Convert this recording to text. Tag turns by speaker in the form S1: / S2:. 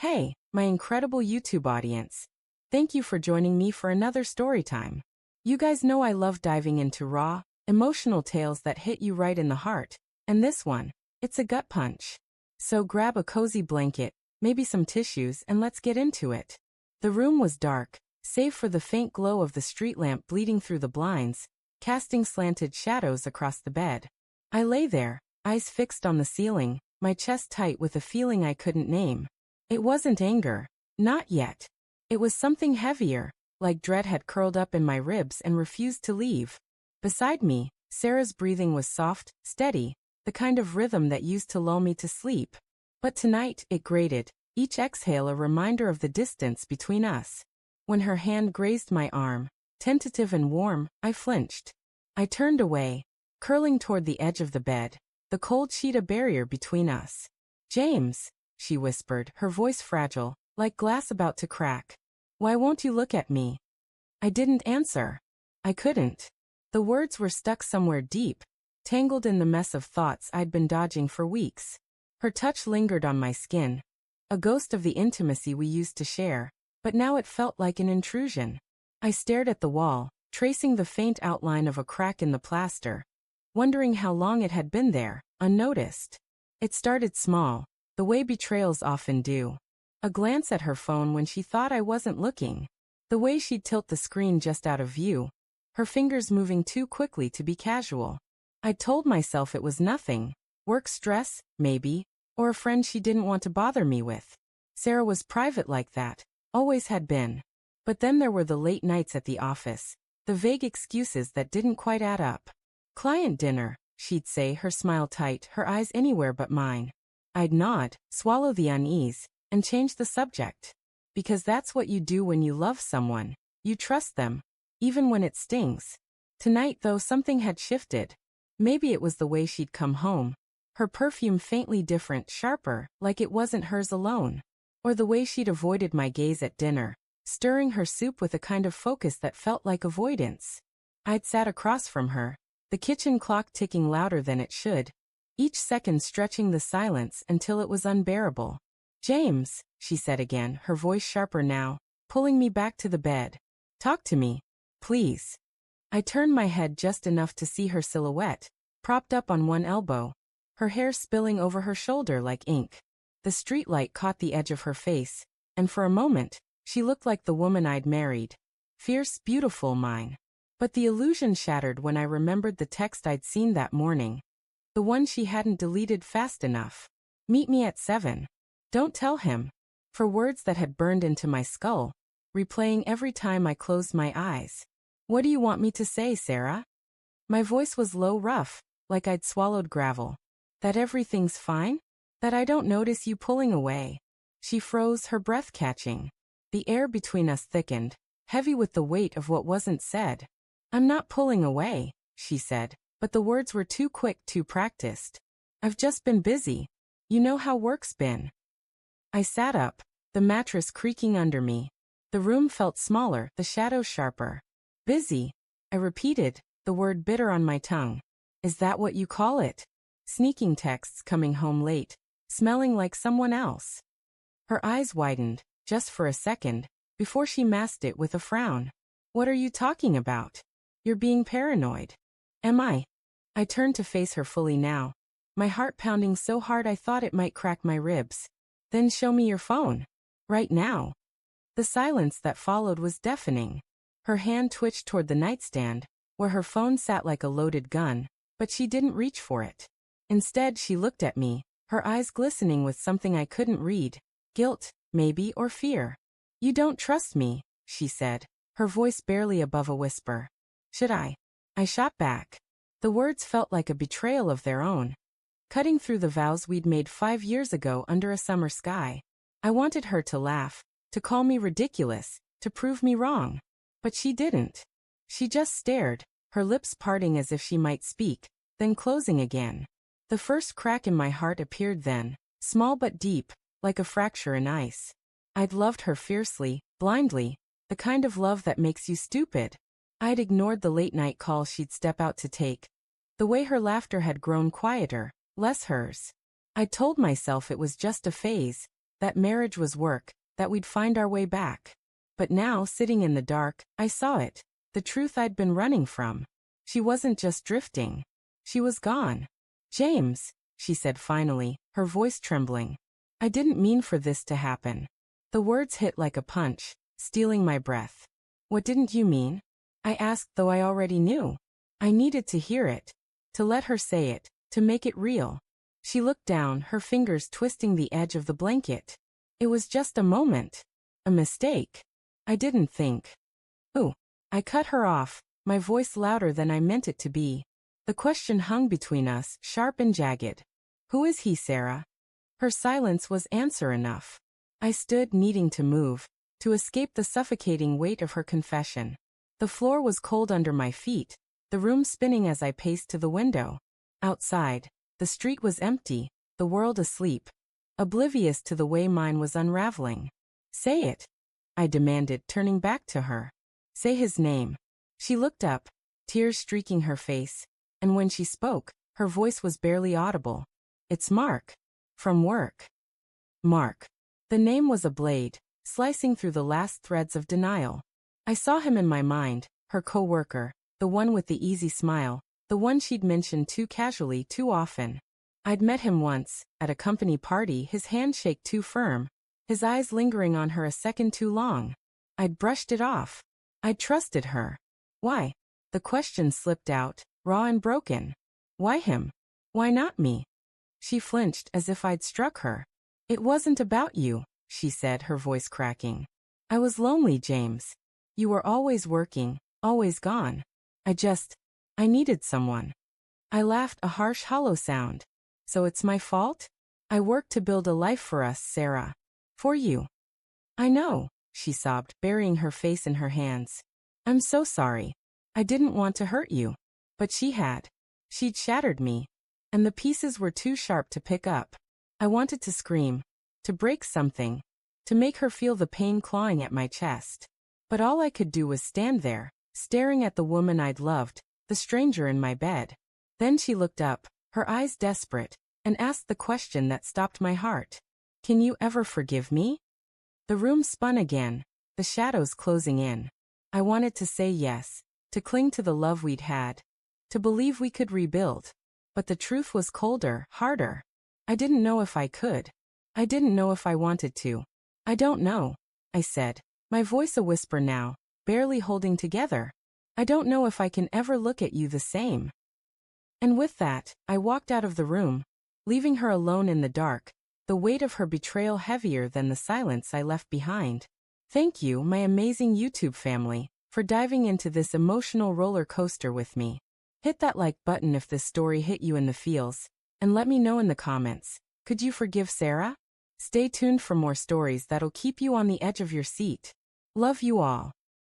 S1: Hey, my incredible YouTube audience. Thank you for joining me for another story time. You guys know I love diving into raw, emotional tales that hit you right in the heart, and this one, it's a gut punch. So grab a cozy blanket, maybe some tissues, and let's get into it. The room was dark, save for the faint glow of the street lamp bleeding through the blinds, casting slanted shadows across the bed. I lay there, eyes fixed on the ceiling, my chest tight with a feeling I couldn't name. It wasn't anger. Not yet. It was something heavier, like dread had curled up in my ribs and refused to leave. Beside me, Sarah's breathing was soft, steady, the kind of rhythm that used to lull me to sleep. But tonight, it grated, each exhale a reminder of the distance between us. When her hand grazed my arm, tentative and warm, I flinched. I turned away, curling toward the edge of the bed, the cold sheet a barrier between us. "James," she whispered, her voice fragile, like glass about to crack. "Why won't you look at me?" I didn't answer. I couldn't. The words were stuck somewhere deep, tangled in the mess of thoughts I'd been dodging for weeks. Her touch lingered on my skin, a ghost of the intimacy we used to share, but now it felt like an intrusion. I stared at the wall, tracing the faint outline of a crack in the plaster, wondering how long it had been there, unnoticed. It started small, the way betrayals often do. A glance at her phone when she thought I wasn't looking. The way she'd tilt the screen just out of view, her fingers moving too quickly to be casual. I'd told myself it was nothing. Work stress, maybe, or a friend she didn't want to bother me with. Sarah was private like that, always had been. But then there were the late nights at the office, the vague excuses that didn't quite add up. "Client dinner," she'd say, her smile tight, her eyes anywhere but mine. I'd nod, swallow the unease, and change the subject. Because that's what you do when you love someone. You trust them, even when it stings. Tonight, though, something had shifted. Maybe it was the way she'd come home. Her perfume faintly different, sharper, like it wasn't hers alone. Or the way she'd avoided my gaze at dinner, stirring her soup with a kind of focus that felt like avoidance. I'd sat across from her, the kitchen clock ticking louder than it should, each second stretching the silence until it was unbearable. "James," she said again, her voice sharper now, pulling me back to the bed. "Talk to me, please." I turned my head just enough to see her silhouette, propped up on one elbow, her hair spilling over her shoulder like ink. The streetlight caught the edge of her face, and for a moment, she looked like the woman I'd married. Fierce, beautiful, mine. But the illusion shattered when I remembered the text I'd seen that morning. The one she hadn't deleted fast enough. "Meet me at 7. Don't tell him." For words that had burned into my skull, replaying every time I closed my eyes. "What do you want me to say, Sarah?" My voice was low, rough, like I'd swallowed gravel. "That everything's fine? That I don't notice you pulling away?" She froze, her breath catching. The air between us thickened, heavy with the weight of what wasn't said. "I'm not pulling away," she said, but the words were too quick, too practiced. "I've just been busy. You know how work's been." I sat up, the mattress creaking under me. The room felt smaller, the shadows sharper. "Busy," I repeated, the word bitter on my tongue. "Is that what you call it?" Sneaking texts, coming home late, smelling like someone else. Her eyes widened, just for a second, before she masked it with a frown. "What are you talking about? You're being paranoid." "Am I?" I turned to face her fully now, my heart pounding so hard I thought it might crack my ribs. "Then show me your phone. Right now." The silence that followed was deafening. Her hand twitched toward the nightstand, where her phone sat like a loaded gun, but she didn't reach for it. Instead, she looked at me, her eyes glistening with something I couldn't read. Guilt, maybe, or fear. "You don't trust me," she said, her voice barely above a whisper. "Should I?" I shot back. The words felt like a betrayal of their own, cutting through the vows we'd made 5 years ago under a summer sky. I wanted her to laugh, to call me ridiculous, to prove me wrong. But she didn't. She just stared, her lips parting as if she might speak, then closing again. The first crack in my heart appeared then, small but deep, like a fracture in ice. I'd loved her fiercely, blindly, the kind of love that makes you stupid. I'd ignored the late-night calls she'd step out to take. The way her laughter had grown quieter, less hers. I told myself it was just a phase, that marriage was work, that we'd find our way back. But now, sitting in the dark, I saw it. The truth I'd been running from. She wasn't just drifting. She was gone. James, she said finally, her voice trembling. I didn't mean for this to happen. The words hit like a punch, stealing my breath. What didn't you mean? I asked, though I already knew. I needed to hear it. To let her say it, to make it real. She looked down, her fingers twisting the edge of the blanket. It was just a moment. A mistake. I didn't think. Ooh. I cut her off, my voice louder than I meant it to be. The question hung between us, sharp and jagged. Who is he, Sarah? Her silence was answer enough. I stood, needing to move, to escape the suffocating weight of her confession. The floor was cold under my feet, the room spinning as I paced to the window. Outside, the street was empty, the world asleep, oblivious to the way mine was unraveling. Say it, I demanded, turning back to her. Say his name. She looked up, tears streaking her face, and when she spoke, her voice was barely audible. It's Mark. From work. Mark. The name was a blade, slicing through the last threads of denial. I saw him in my mind, her co-worker, the one with the easy smile, the one she'd mentioned too casually too often. I'd met him once, at a company party, his handshake too firm, his eyes lingering on her a second too long. I'd brushed it off. I'd trusted her. Why? The question slipped out, raw and broken. Why him? Why not me? She flinched as if I'd struck her. It wasn't about you, she said, her voice cracking. I was lonely, James. You were always working, always gone. I needed someone. I laughed, a harsh, hollow sound. So it's my fault? I worked to build a life for us, Sarah. For you. I know, she sobbed, burying her face in her hands. I'm so sorry. I didn't want to hurt you. But she had. She'd shattered me. And the pieces were too sharp to pick up. I wanted to scream. To break something. To make her feel the pain clawing at my chest. But all I could do was stand there, staring at the woman I'd loved, the stranger in my bed. Then she looked up, her eyes desperate, and asked the question that stopped my heart. Can you ever forgive me? The room spun again, the shadows closing in. I wanted to say yes, to cling to the love we'd had, to believe we could rebuild. But the truth was colder, harder. I didn't know if I could. I didn't know if I wanted to. I don't know, I said, my voice a whisper now, barely holding together. I don't know if I can ever look at you the same. And with that, I walked out of the room, leaving her alone in the dark, the weight of her betrayal heavier than the silence I left behind. Thank you, my amazing YouTube family, for diving into this emotional roller coaster with me. Hit that like button if this story hit you in the feels, and let me know in the comments, could you forgive Sarah? Stay tuned for more stories that'll keep you on the edge of your seat. Love you all.